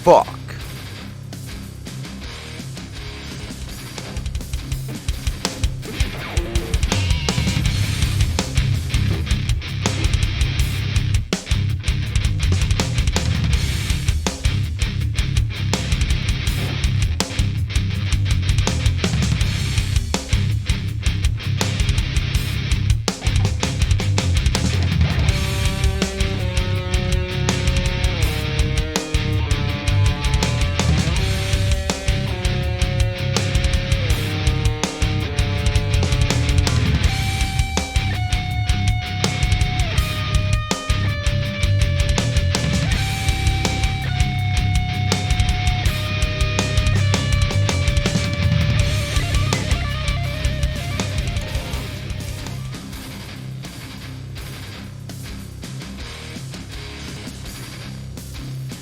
fuck?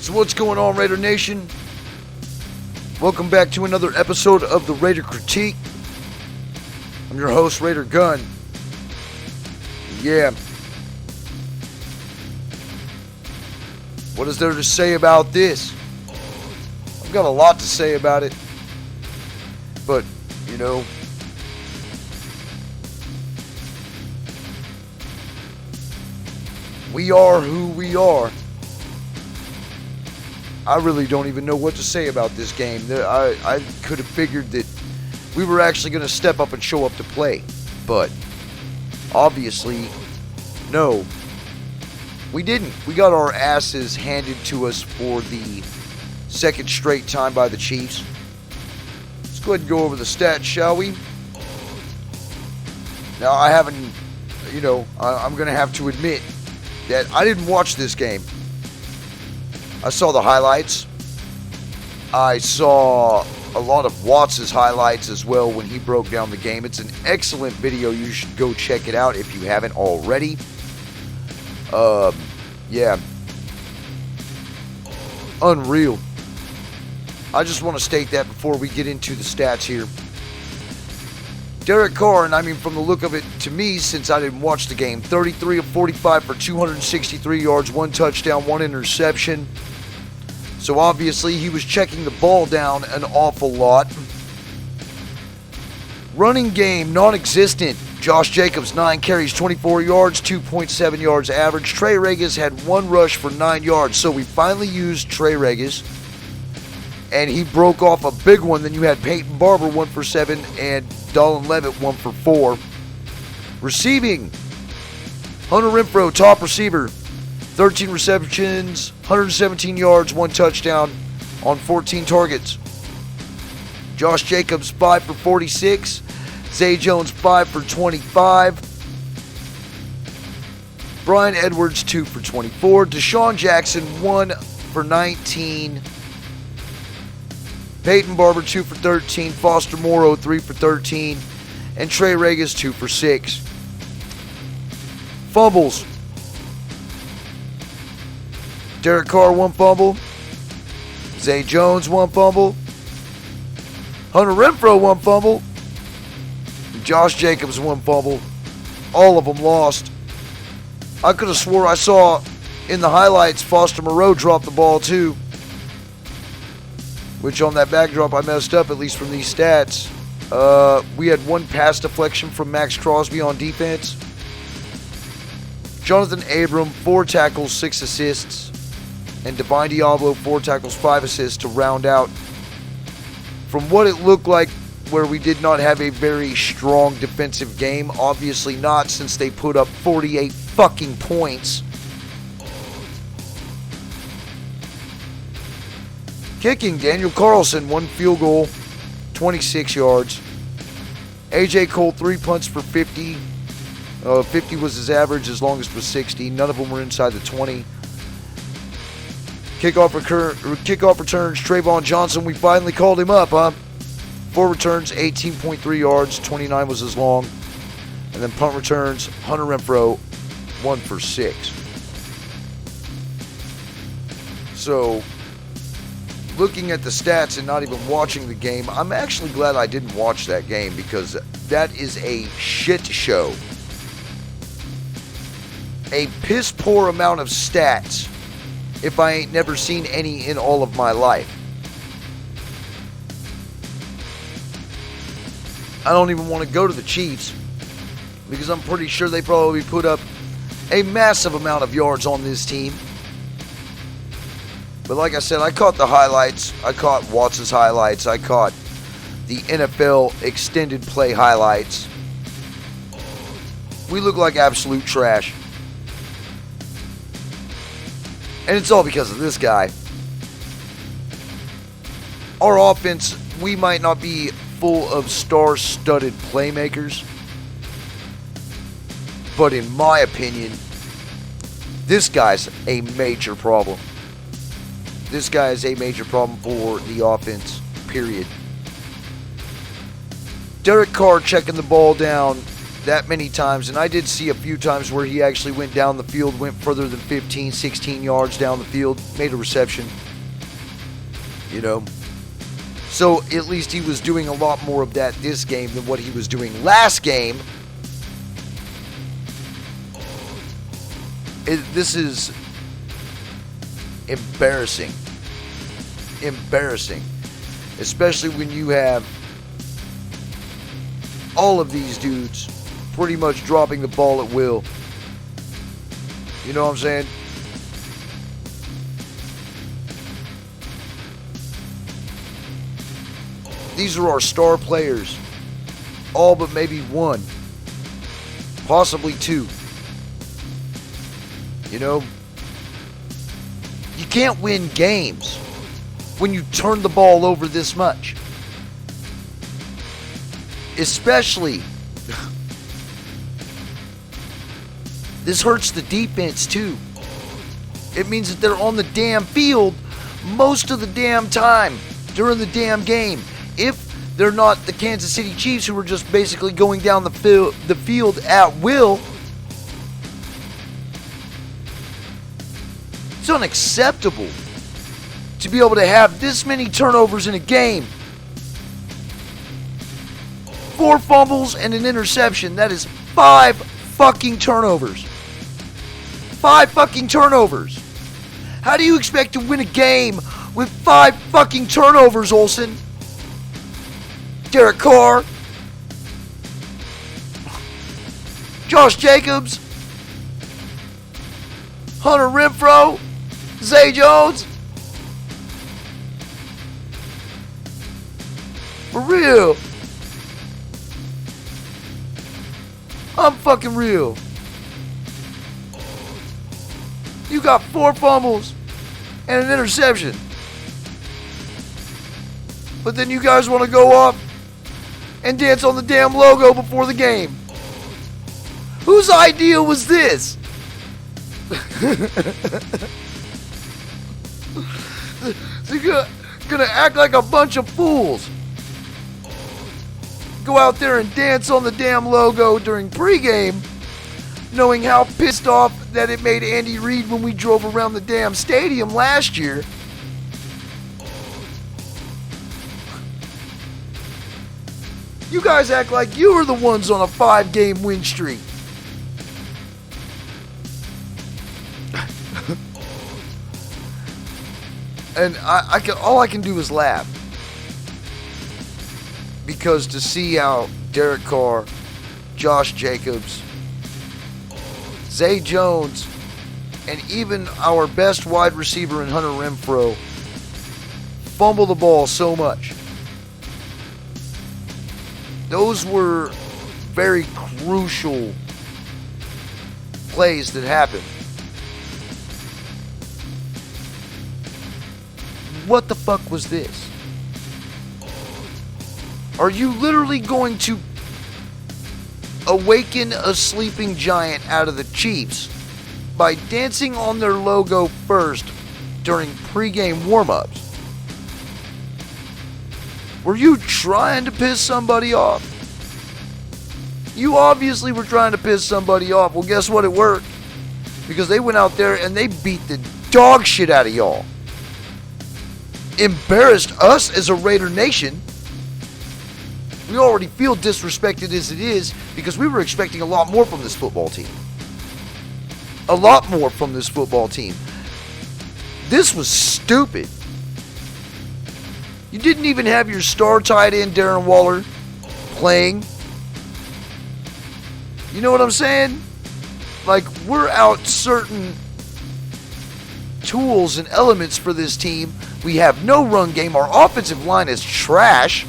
So what's going on, Raider Nation? Welcome back to another episode of the Raider Critique. I'm your host, Raider Gun. Yeah. What is there to say about this? I've got a lot to say about it. But, you know, we are who we are. I really don't even know what to say about this game. I could have figured that we were actually going to step up and show up to play. But, obviously, no. We didn't. We got our asses handed to us for the second straight time by the Chiefs. Let's go ahead and go over the stats, shall we? Now, I haven't, I'm going to have to admit that I didn't watch this game. I saw the highlights. I saw a lot of Watts' highlights as well when he broke down the game. It's an excellent video. You should go check it out if you haven't already. Yeah. Unreal. I just want to state that before we get into the stats here. Derek Carr, and I mean from the look of it, to me, since I didn't watch the game, 33 of 45 for 263 yards, 1 touchdown, 1 interception. So obviously he was checking the ball down an awful lot. Running game, non-existent. Josh Jacobs, 9 carries, 24 yards, 2.7 yards average. Trey Regis had 1 rush for 9 yards. So we finally used Trey Regis. And he broke off a big one. Then you had Peyton Barber, 1 for 7, and Dallin Levitt, 1 for 4. Receiving, Hunter Renfrow, top receiver. 13 receptions, 117 yards, 1 touchdown on 14 targets. Josh Jacobs, 5 for 46. Zay Jones, 5 for 25. Brian Edwards, 2 for 24. Deshaun Jackson, 1 for 19. Peyton Barber, 2 for 13. Foster Moreau, 3 for 13. And Trey Regis, 2 for 6. Fumbles. Derek Carr, 1 fumble. Zay Jones, 1 fumble. Hunter Renfrow, 1 fumble. And Josh Jacobs, 1 fumble. All of them lost. I could have swore I saw in the highlights Foster Moreau drop the ball too. Which on that backdrop I messed up, at least from these stats. We had 1 pass deflection from Max Crosby on defense. Jonathan Abram, 4 tackles, 6 assists. And Divine Diablo, 4 tackles, 5 assists to round out. From what it looked like, where we did not have a very strong defensive game. Obviously not, since they put up 48 fucking points. Kicking, Daniel Carlson, 1 field goal, 26 yards. AJ Cole, 3 punts for 50. 50 was his average, as long as it was 60. None of them were inside the 20. Kickoff returns, Trayvon Johnson, we finally called him up, huh? 4 returns, 18.3 yards, 29 was his long. And then punt returns, Hunter Renfrow, 1 for 6. So, looking at the stats and not even watching the game, I'm actually glad I didn't watch that game, because that is a shit show. A piss poor amount of stats if I ain't never seen any in all of my life. I don't even want to go to the Chiefs because I'm pretty sure they probably put up a massive amount of yards on this team. But like I said, I caught the highlights. I caught Watts' highlights. I caught the NFL extended play highlights. We look like absolute trash. And it's all because of this guy. Our offense, we might not be full of star-studded playmakers, but in my opinion, this guy's a major problem. This guy is a major problem for the offense, period. Derek Carr checking the ball down that many times, and I did see a few times where he actually went down the field, went further than 15, 16 yards down the field, made a reception. You know, so at least he was doing a lot more of that this game than what he was doing last game. This is embarrassing. Embarrassing. Especially when you have all of these dudes pretty much dropping the ball at will. You know what I'm saying? These are our star players. All but maybe one. Possibly two. You know? You can't win games when you turn the ball over this much. Especially, this hurts the defense too. It means that they're on the damn field most of the damn time during the damn game. If they're not the Kansas City Chiefs, who are just basically going down the field at will, it's unacceptable to be able to have this many turnovers in a game. 4 fumbles and an interception. That is 5 fucking turnovers. 5 fucking turnovers. How do you expect to win a game with 5 fucking turnovers, Olsen? Derek Carr, Josh Jacobs, Hunter Renfrow, Zay Jones. For real. I'm fucking real. You got 4 fumbles and an interception. But then you guys want to go off and dance on the damn logo before the game. Whose idea was this? You're gonna act like a bunch of fools. Go out there and dance on the damn logo during pregame, knowing how pissed off that it made Andy Reid when we drove around the damn stadium last year. You guys act like you were the ones on a 5-game win streak. And all I can do is laugh. Because to see how Derek Carr, Josh Jacobs, Zay Jones, and even our best wide receiver in Hunter Renfrow fumble the ball so much. Those were very crucial plays that happened. What the fuck was this? Are you literally going to awaken a sleeping giant out of the Chiefs by dancing on their logo first during pregame warm-ups? Were you trying to piss somebody off? You obviously were trying to piss somebody off. Well, guess what? It worked. Because they went out there and they beat the dog shit out of y'all. Embarrassed us as a Raider Nation. We already feel disrespected as it is because we were expecting a lot more from this football team. A lot more from this football team. This was stupid. You didn't even have your star tight end, Darren Waller, playing. You know what I'm saying? Like, we're out certain tools and elements for this team. We have no run game. Our offensive line is trash.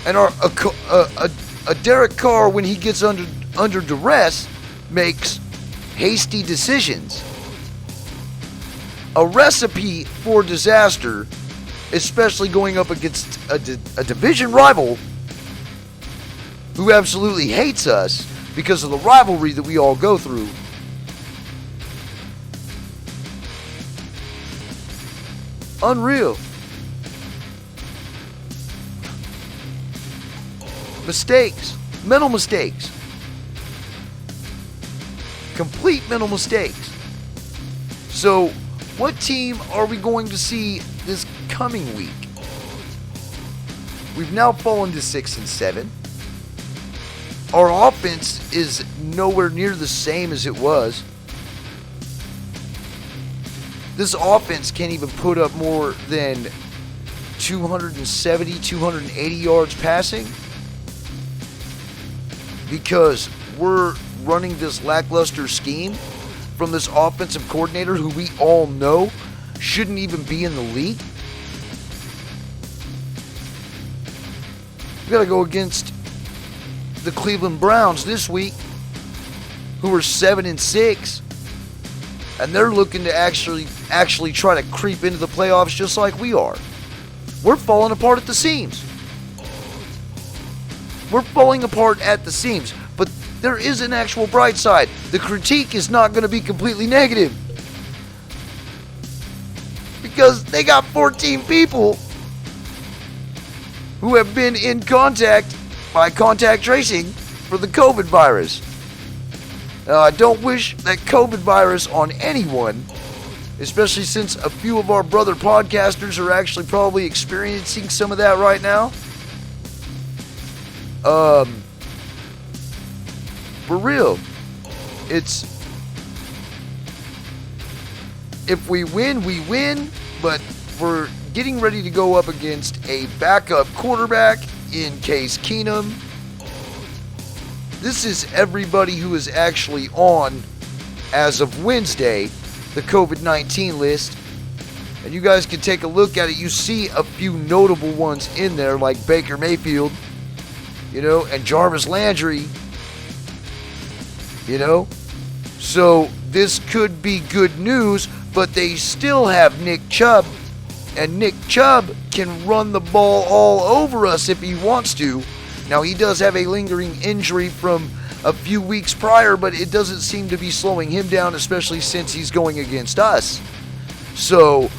And a Derek Carr, when he gets under duress, makes hasty decisions. A recipe for disaster, especially going up against a division rival who absolutely hates us because of the rivalry that we all go through. Unreal. Mistakes. Mental mistakes. Complete mental mistakes. So, what team are we going to see this coming week? We've now fallen to 6-7. Our offense is nowhere near the same as it was. This offense can't even put up more than 270, 280 yards passing because we're running this lackluster scheme from this offensive coordinator who we all know shouldn't even be in the league. We got to go against the Cleveland Browns this week, who are 7-6, and they're looking to actually try to creep into the playoffs just like we are. We're falling apart at the seams. We're falling apart at the seams, but there is an actual bright side. The critique is not going to be completely negative because they got 14 people who have been in contact by contact tracing for the COVID virus. I don't wish that COVID virus on anyone, especially since a few of our brother podcasters are actually probably experiencing some of that right now. For real, it's, if we win, we win, but we're getting ready to go up against a backup quarterback in Case Keenum. This is everybody who is actually on, as of Wednesday, the COVID-19 list. And you guys can take a look at it. You see a few notable ones in there, like Baker Mayfield, and Jarvis Landry, So this could be good news, but they still have Nick Chubb. And Nick Chubb can run the ball all over us if he wants to. Now, he does have a lingering injury from a few weeks prior, but it doesn't seem to be slowing him down, especially since he's going against us. So,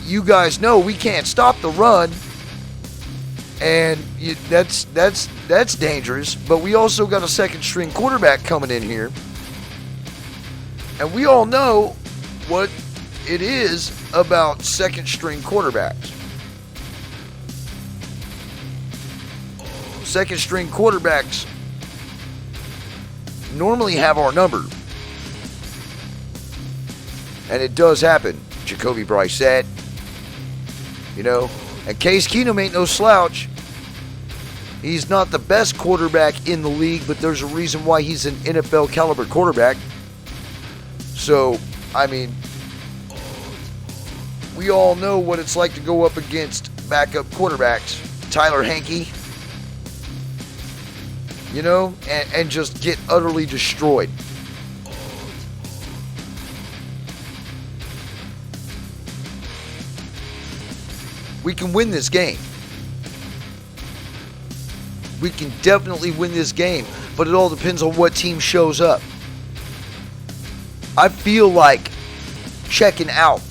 you guys know we can't stop the run, and that's dangerous. But we also got a second-string quarterback coming in here, and we all know what it is about second-string quarterbacks. Second-string quarterbacks normally have our number. And it does happen. Jacoby Brissett, and Case Keenum ain't no slouch. He's not the best quarterback in the league, but there's a reason why he's an NFL caliber quarterback. So, we all know what it's like to go up against backup quarterbacks. Tyler Hanke, and just get utterly destroyed. We can win this game. We can definitely win this game, but it all depends on what team shows up. I feel like checking out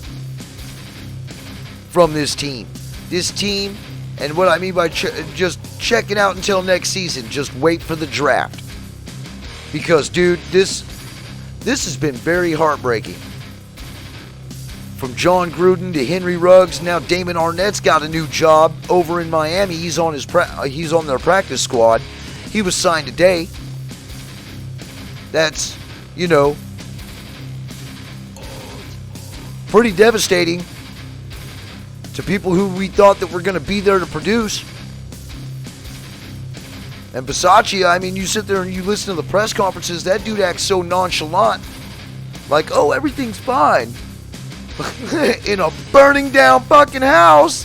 from this team. This team, and what I mean by just checking out until next season. Just wait for the draft. Because, dude, this has been very heartbreaking. From John Gruden to Henry Ruggs, now Damon Arnett's got a new job over in Miami. He's on their practice squad. He was signed today. That's, pretty devastating to people who we thought that were going to be there to produce. And Bisaccia, I mean, you sit there and you listen to the press conferences, that dude acts so nonchalant. Like, oh, everything's fine. In a burning down fucking house.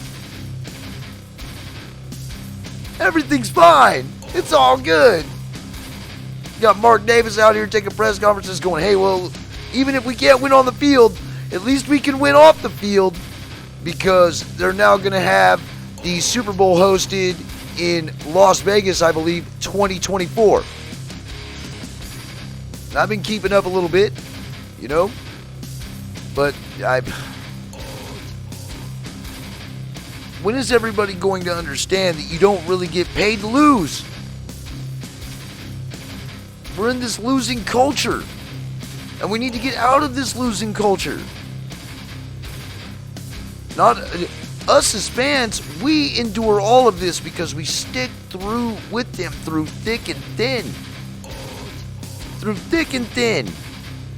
Everything's fine. It's all good. You got Mark Davis out here taking press conferences going, hey, well, even if we can't win on the field, at least we can win off the field, because they're now going to have the Super Bowl hosted in Las Vegas, I believe, 2024. And I've been keeping up a little bit, you know, but when is everybody going to understand that you don't really get paid to lose? We're in this losing culture, and we need to get out of this losing culture. Not us as fans, we endure all of this because we stick through with them through thick and thin. Through thick and thin.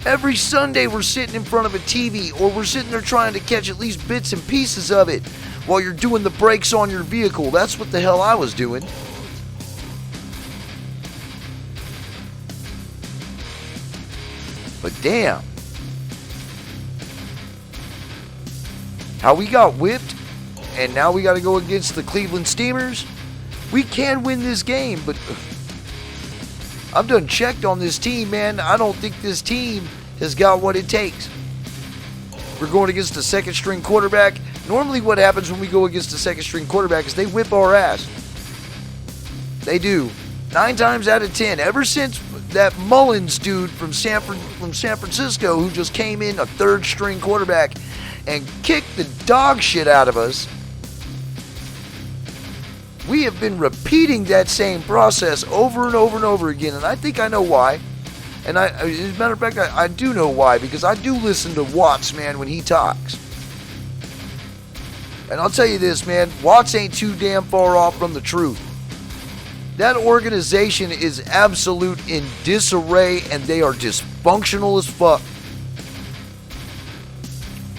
Every Sunday we're sitting in front of a TV, or we're sitting there trying to catch at least bits and pieces of it while you're doing the brakes on your vehicle. That's what the hell I was doing. But damn. How we got whipped, and now we got to go against the Cleveland Steamers. We can win this game, but I've done checked on this team, man. I don't think this team has got what it takes. We're going against a second-string quarterback. Normally what happens when we go against a second-string quarterback is they whip our ass. They do. 9 times out of 10. Ever since that Mullins dude from San Francisco, who just came in, a third-string quarterback, and kicked the dog shit out of us, we have been repeating that same process over and over and over again, and I think I know why. And as a matter of fact, I do know why, because I do listen to Watts, man, when he talks. And I'll tell you this, man, Watts ain't too damn far off from the truth. That organization is absolute in disarray, and they are dysfunctional as fuck.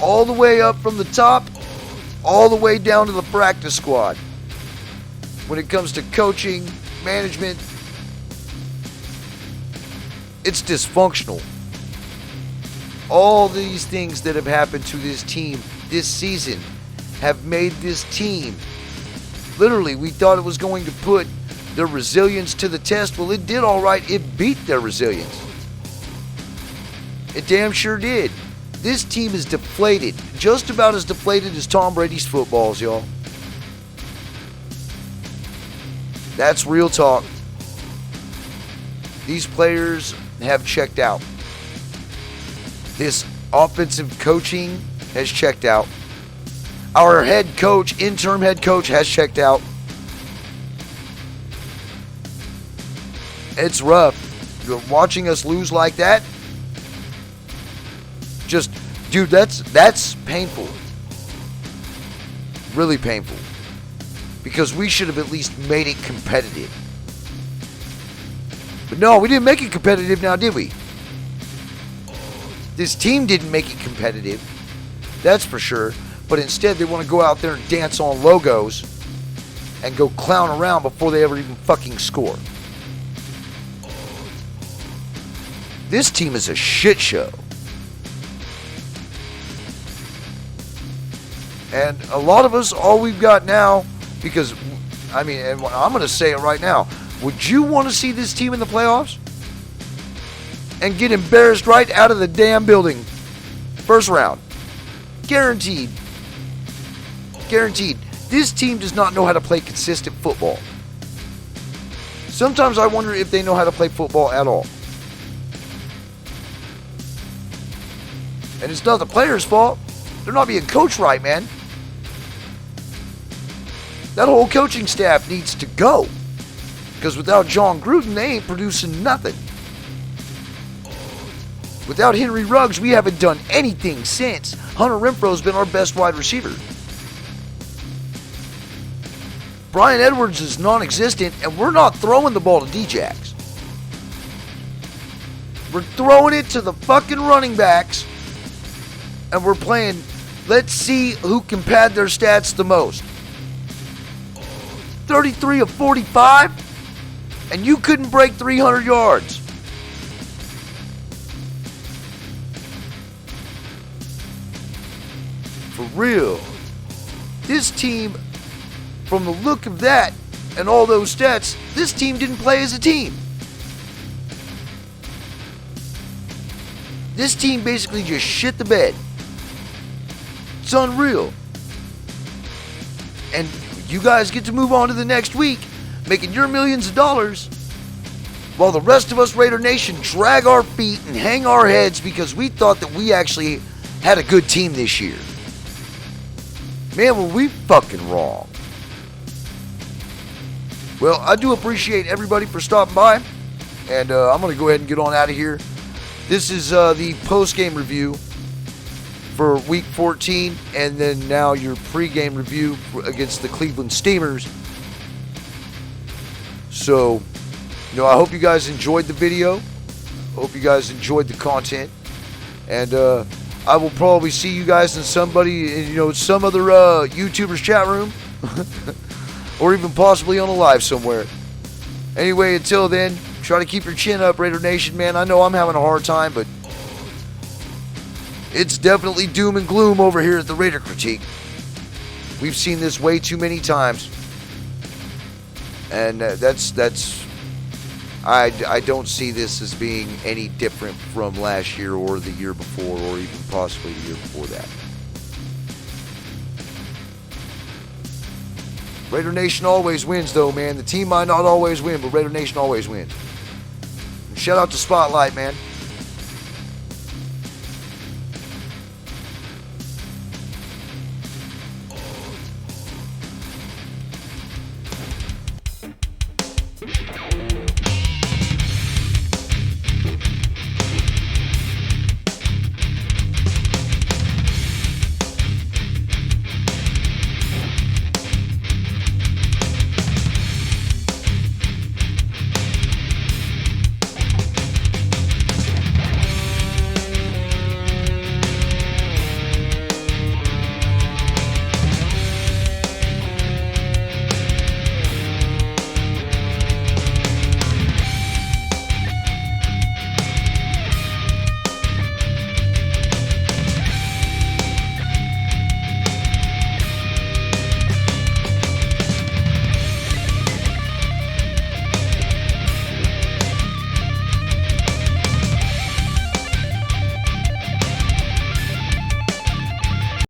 All the way up from the top, all the way down to the practice squad. When it comes to coaching, management, it's dysfunctional. All these things that have happened to this team this season have made this team, literally, we thought it was going to put their resilience to the test. Well, it did all right. It beat their resilience. It damn sure did. This team is deflated. Just about as deflated as Tom Brady's footballs, y'all. That's real talk. These players have checked out. This offensive coaching has checked out. Our head coach, interim head coach, has checked out. It's rough. You're watching us lose like that. Just, dude, that's painful. Really painful. Because we should have at least made it competitive. But no, we didn't make it competitive now, did we? This team didn't make it competitive. That's for sure. But instead, they want to go out there and dance on logos and go clown around before they ever even fucking score. This team is a shit show. And a lot of us, all we've got now, because, I mean, and I'm going to say it right now, would you want to see this team in the playoffs? And get embarrassed right out of the damn building. First round. Guaranteed. Guaranteed. This team does not know how to play consistent football. Sometimes I wonder if they know how to play football at all. And it's not the players' fault. They're not being coached right, man. That whole coaching staff needs to go. Because without John Gruden, they ain't producing nothing. Without Henry Ruggs, we haven't done anything since. Hunter Renfro's been our best wide receiver. Bryan Edwards is non-existent, and we're not throwing the ball to D-Jacks. We're throwing it to the fucking running backs and we're playing, let's see who can pad their stats the most. 33 of 45, and you couldn't break 300 yards. For real. This team, from the look of that and all those stats, this team didn't play as a team. This team basically just shit the bed. It's unreal. And you guys get to move on to the next week, making your millions of dollars, while the rest of us Raider Nation drag our feet and hang our heads because we thought that we actually had a good team this year. Man, were we fucking wrong. Well, I do appreciate everybody for stopping by, and I'm going to go ahead and get on out of here. This is the post-game review for Week 14, and then now your pre-game review against the Cleveland Steamers. So, I hope you guys enjoyed the video. Hope you guys enjoyed the content. And I will probably see you guys in some other YouTuber's chat room. Or even possibly on a live somewhere. Anyway, until then, try to keep your chin up, Raider Nation, man. I know I'm having a hard time, but it's definitely doom and gloom over here at the Raider Critique. We've seen this way too many times. And I don't see this as being any different from last year or the year before or even possibly the year before that. Raider Nation always wins, though, man. The team might not always win, but Raider Nation always wins. And shout out to Spotlight, man.